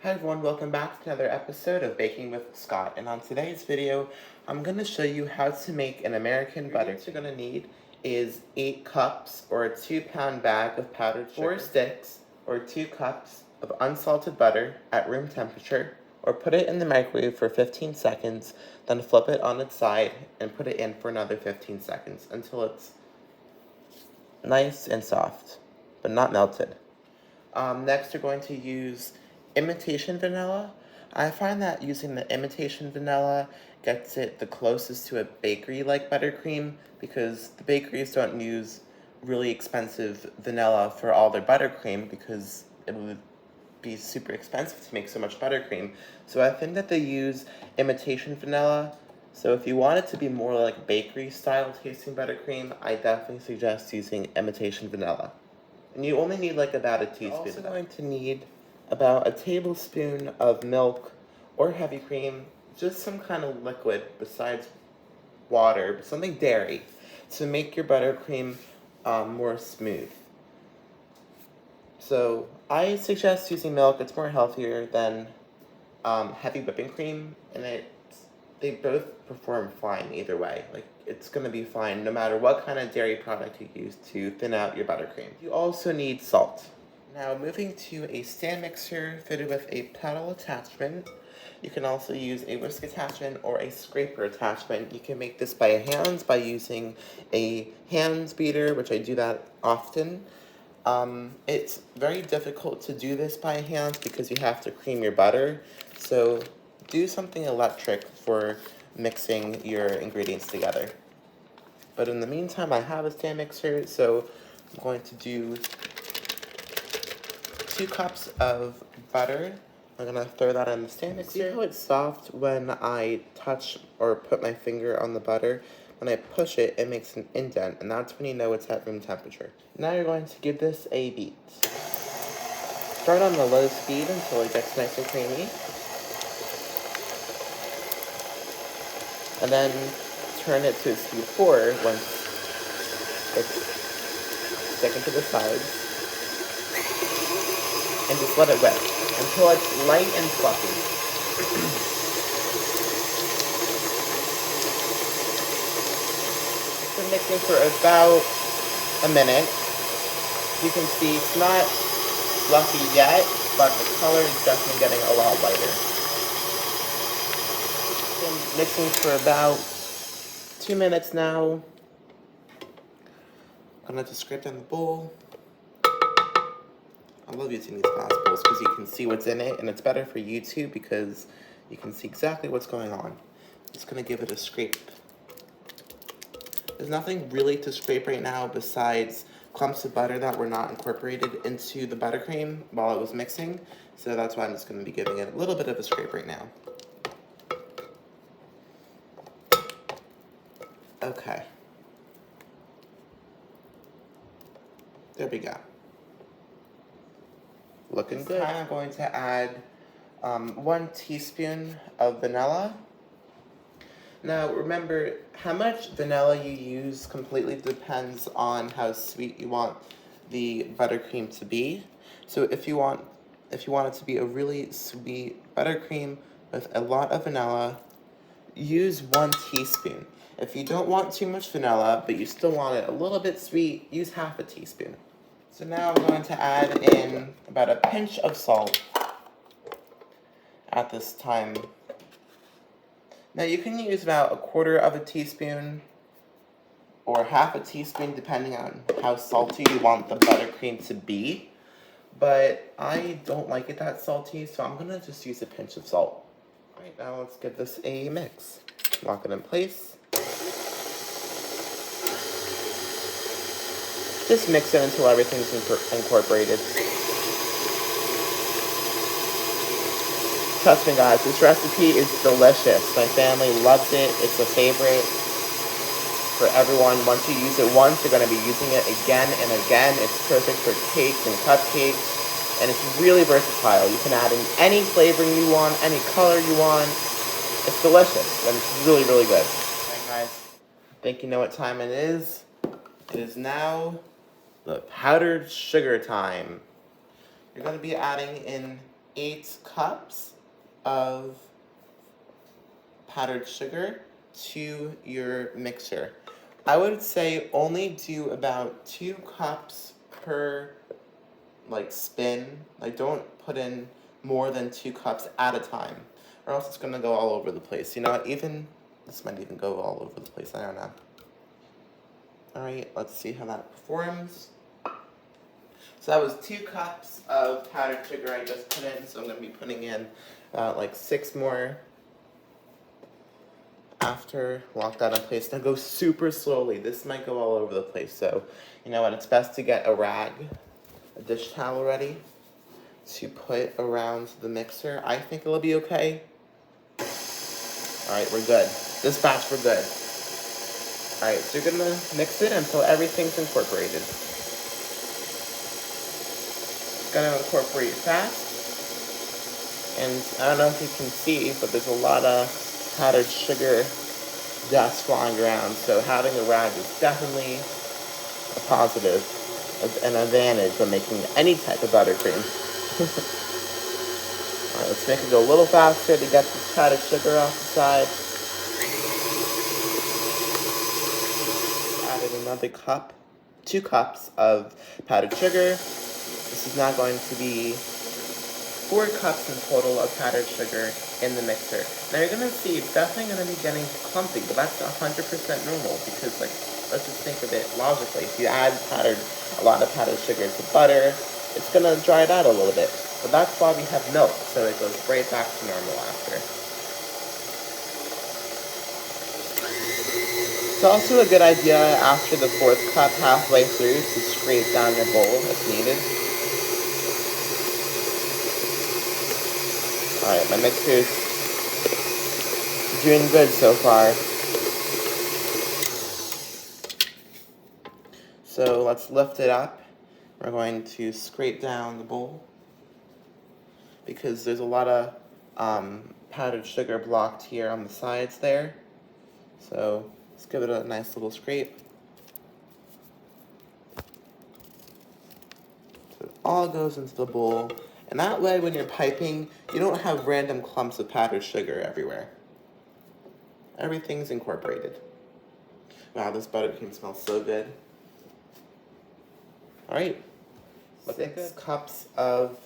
Hi everyone, welcome back to another episode of Baking with Scott. And on today's video, I'm going to show you how to make an American butter. What you're going to need is 8 cups or a 2-pound bag of powdered sugar, 4 sticks or 2 cups of unsalted butter at room temperature, or put it in the microwave for 15 seconds, then flip it on its side and put it in for another 15 seconds until it's nice and soft, but not melted. Next, you're going to use imitation vanilla. I find that using the imitation vanilla gets it the closest to a bakery-like buttercream, because the bakeries don't use really expensive vanilla for all their buttercream because it would be super expensive to make so much buttercream. So I think that they use imitation vanilla. So if you want it to be more like bakery-style tasting buttercream, I definitely suggest using imitation vanilla. And you only need like about a teaspoon. You're also going to need about a tablespoon of milk or heavy cream, just some kind of liquid besides water, but something dairy, to make your buttercream more smooth. So I suggest using milk. It's more healthier than heavy whipping cream, and they both perform fine either way. Like, it's going to be fine no matter what kind of dairy product you use to thin out your buttercream. You also need salt. Now, moving to a stand mixer fitted with a pedal attachment. You can also use a whisk attachment or a scraper attachment. You can make this by hand by using a hand beater, which I do that often. It's very difficult to do this by hand because you have to cream your butter. So do something electric for mixing your ingredients together. But in the meantime, I have a stand mixer, so I'm going to do 2 cups of butter. I'm gonna throw that in the stand mixer. See how it's soft when I touch or put my finger on the butter? When I push it, it makes an indent, and that's when you know it's at room temperature. Now you're going to give this a beat. Start on the low speed until it gets nice and creamy. And then turn it to speed 4 once it's sticking to the sides. And just let it whip until it's light and fluffy. Been mixing for about a minute. You can see it's not fluffy yet, but the color is definitely getting a lot lighter. Been mixing for about 2 minutes now. I'm gonna just scrape down the bowl. I love using these glass bowls because you can see what's in it, and it's better for YouTube because you can see exactly what's going on. Just gonna give it a scrape. There's nothing really to scrape right now besides clumps of butter that were not incorporated into the buttercream while it was mixing, so that's why I'm just gonna be giving it a little bit of a scrape right now. Okay. There we go. Looking good. I'm going to add 1 teaspoon of vanilla. Now remember, how much vanilla you use completely depends on how sweet you want the buttercream to be. So if you want it to be a really sweet buttercream with a lot of vanilla, use 1 teaspoon. If you don't want too much vanilla, but you still want it a little bit sweet, use half a teaspoon. So now I'm going to add in about a pinch of salt at this time. Now you can use about 1/4 of a teaspoon or half a teaspoon depending on how salty you want the buttercream to be. But I don't like it that salty, so I'm gonna just use a pinch of salt. Alright, now let's give this a mix. Lock it in place. Just mix it until everything's incorporated. Trust me guys, this recipe is delicious. My family loves it. It's a favorite for everyone. Once you use it once, you're going to be using it again and again. It's perfect for cakes and cupcakes, and it's really versatile. You can add in any flavoring you want, any color you want. It's delicious, and it's really, really good. Alright guys, I think you know what time it is. It is now the powdered sugar time. You're going to be adding in 8 cups of powdered sugar to your mixer. I would say only do about 2 cups per spin. Like, don't put in more than 2 cups at a time, or else it's gonna go all over the place. You know what? Even this might even go all over the place. I don't know. All right, let's see how that performs. So that was 2 cups of powdered sugar I just put in. So I'm gonna be putting in about 6 more after. Lock that in place. Now go super slowly. This might go all over the place. So you know what? It's best to get a rag, a dish towel ready to put around the mixer. I think it'll be okay. Alright, we're good. This batch, we're good. Alright, so you're gonna mix it until everything's incorporated. It's gonna incorporate fast. And I don't know if you can see, but there's a lot of powdered sugar dust flying around. So having a rag is definitely a positive, an advantage when making any type of buttercream. Alright, let's make it go a little faster to get this powdered sugar off the side. Added another cup, 2 cups of powdered sugar. This is now going to be 4 cups in total of powdered sugar in the mixer. Now you're going to see it's definitely going to be getting clumpy, but that's 100% normal because, let's just think of it logically. If you add a lot of powdered sugar to butter, it's going to dry it out a little bit. But that's why we have milk, so it goes right back to normal after. It's also a good idea after the 4th cup halfway through to scrape down your bowl if needed. Alright, my mixer's doing good so far. So let's lift it up. We're going to scrape down the bowl because there's a lot of powdered sugar blocked here on the sides there. So let's give it a nice little scrape. So it all goes into the bowl. And that way, when you're piping, you don't have random clumps of powdered sugar everywhere. Everything's incorporated. Wow, this buttercream smells so good. All right, 6 cups of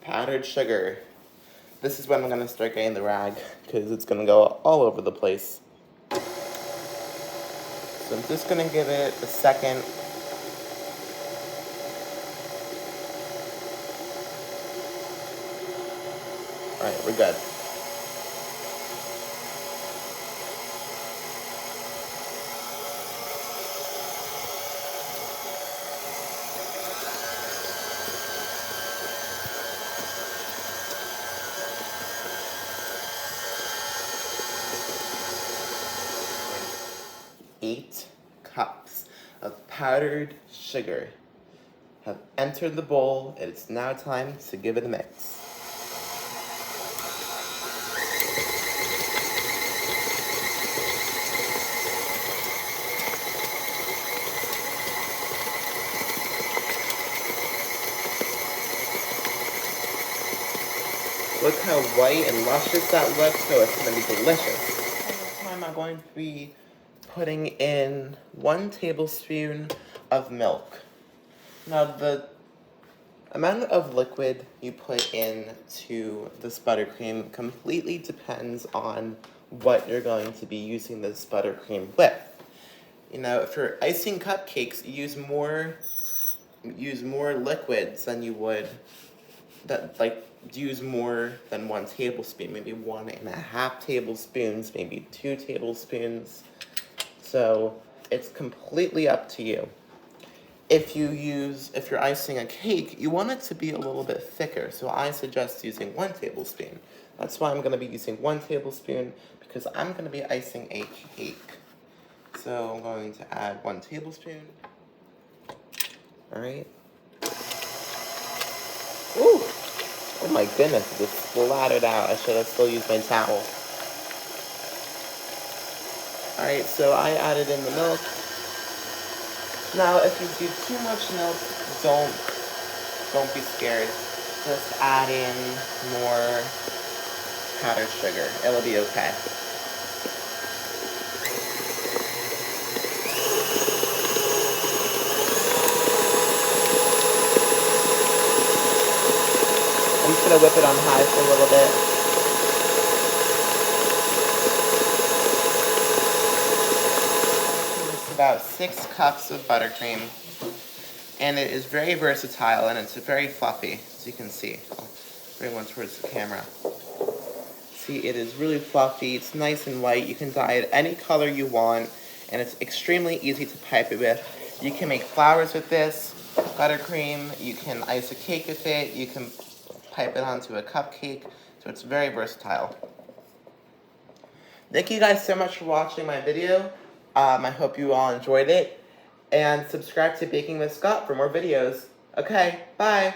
powdered sugar. This is when I'm gonna start getting the rag because it's gonna go all over the place. So I'm just gonna give it a second. Alright, we're good. Eight cups of powdered sugar have entered the bowl. It's now time to give it a mix. Look how white and luscious that looks, so it's going to be delicious. This time I'm going to be putting in 1 tablespoon of milk. Now the amount of liquid you put into this buttercream completely depends on what you're going to be using this buttercream with. You know, if you're icing cupcakes, use more liquids than you would use more than 1 tablespoon, maybe 1.5 tablespoons, maybe 2 tablespoons. So it's completely up to you. If you're icing a cake, you want it to be a little bit thicker. So I suggest using 1 tablespoon. That's why I'm going to be using 1 tablespoon because I'm going to be icing a cake. So I'm going to add 1 tablespoon. All right. Ooh. Oh my goodness, it just splattered out. I should have still used my towel. Alright, so I added in the milk. Now, if you do too much milk, don't be scared. just add in more powdered sugar. It'll be okay. I'm just gonna whip it on high for a little bit. It's about 6 cups of buttercream. And it is very versatile and it's very fluffy, as you can see. I'll bring one towards the camera. See, it is really fluffy, it's nice and white. You can dye it any color you want, and it's extremely easy to pipe it with. You can make flowers with this buttercream, you can ice a cake with it, you can pipe it onto a cupcake, so it's very versatile. Thank you guys so much for watching my video. I hope you all enjoyed it. And subscribe to Baking with Scott for more videos. Okay, bye!